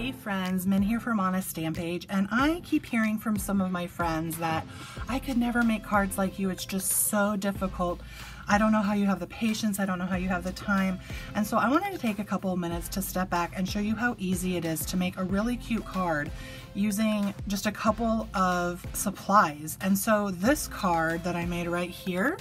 Hey friends, Min here from Honest Stamp Age, and I keep hearing from some of my friends that I could never make cards like you. It's just so difficult. I don't know how you have the patience, I don't know how you have the time. And so I wanted to take a couple of minutes to step back and show you how easy it is to make a really cute card using just a couple of supplies. And so this card that I made right here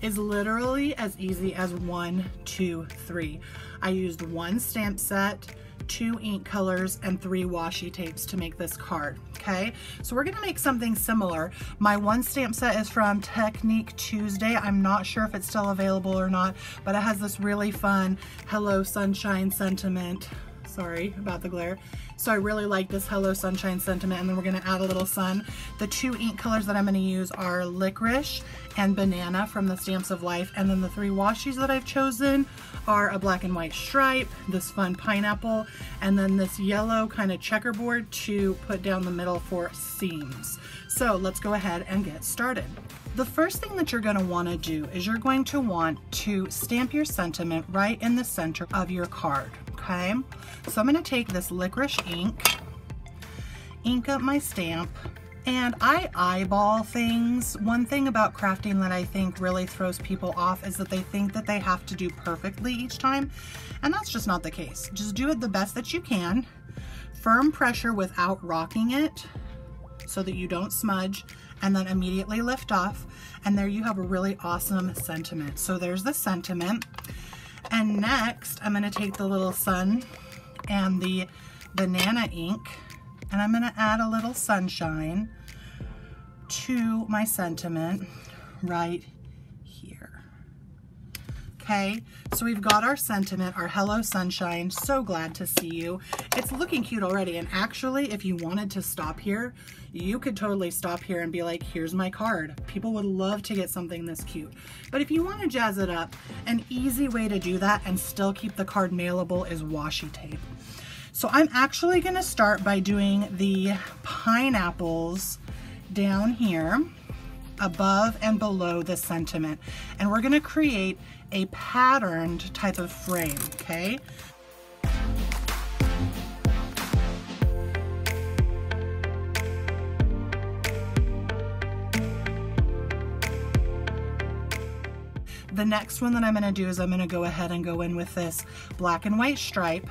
is literally as easy as 1, 2, 3. I used one stamp set, 2 ink colors, and 3 washi tapes to make this card, okay? So we're gonna make something similar. My one stamp set is from Technique Tuesday. I'm not sure if it's still available or not, but it has this really fun Hello Sunshine sentiment. Sorry about the glare. So I really like this Hello Sunshine sentiment, and then we're gonna add a little sun. The 2 ink colors that I'm gonna use are Licorice and Banana from the Stamps of Life, and then the 3 washis that I've chosen are a black and white stripe, this fun pineapple, and then this yellow kind of checkerboard to put down the middle for seams. So let's go ahead and get started. The first thing that you're going to want to do is you're going to want to stamp your sentiment right in the center of your card, okay? So I'm going to take this licorice ink up my stamp, and I eyeball things. One thing about crafting that I think really throws people off is that they think that they have to do perfectly each time, and that's just not the case. Just do it the best that you can. Firm pressure without rocking it so that you don't smudge, and then immediately lift off, and there you have a really awesome sentiment. So there's the sentiment, and next I'm going to take the little sun and the banana ink, and I'm going to add a little sunshine to my sentiment right here. Okay, so we've got our sentiment, our Hello Sunshine. So glad to see you. It's looking cute already, and actually if you wanted to stop here, you could totally stop here and be like, here's my card. People would love to get something this cute. But if you want to jazz it up, an easy way to do that and still keep the card mailable is washi tape. So I'm actually going to start by doing the pineapples down here above and below the sentiment, and we're going to create a patterned type of frame, okay? The next one that I'm going to do is I'm going to go ahead and go in with this black and white stripe.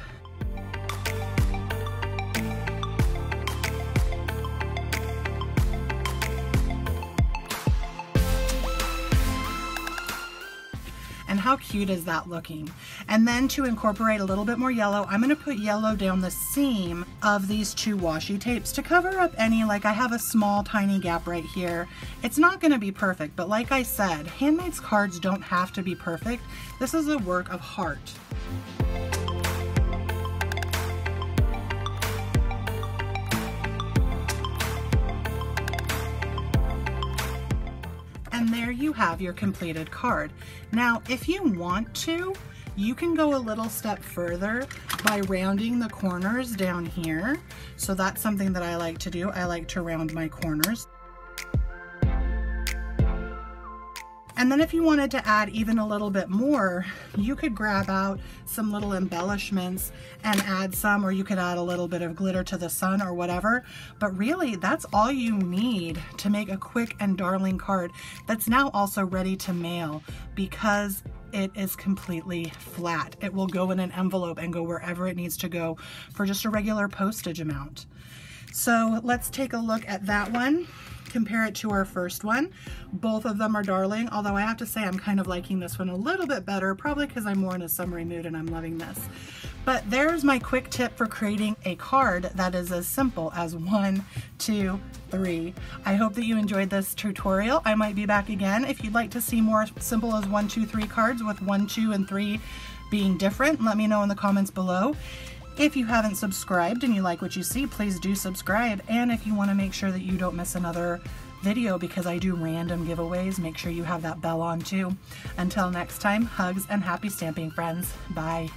And how cute is that looking? And then to incorporate a little bit more yellow, I'm going to put yellow down the seam of these 2 washi tapes to cover up any, like I have a small tiny gap right here. It's not going to be perfect, but like I said, handmade cards don't have to be perfect. This is a work of heart. And there you have your completed card. Now, if you want to, you can go a little step further by rounding the corners down here. So that's something that I like to do. I like to round my corners. And then if you wanted to add even a little bit more, you could grab out some little embellishments and add some, or you could add a little bit of glitter to the sun or whatever. But really, that's all you need to make a quick and darling card that's now also ready to mail, because it is completely flat. It will go in an envelope and go wherever it needs to go for just a regular postage amount. So let's take a look at that one. Compare it to our first one. Both of them are darling, although I have to say I'm kind of liking this one a little bit better, probably because I'm more in a summery mood and I'm loving this. But there's my quick tip for creating a card that is as simple as 1, 2, 3. I hope that you enjoyed this tutorial. I might be back again. If you'd like to see more simple as 1, 2, 3 cards with 1, 2, and 3 being different, let me know in the comments below. If you haven't subscribed and you like what you see, please do subscribe. And if you want to make sure that you don't miss another video, because I do random giveaways, make sure you have that bell on too. Until next time, hugs and happy stamping, friends. Bye.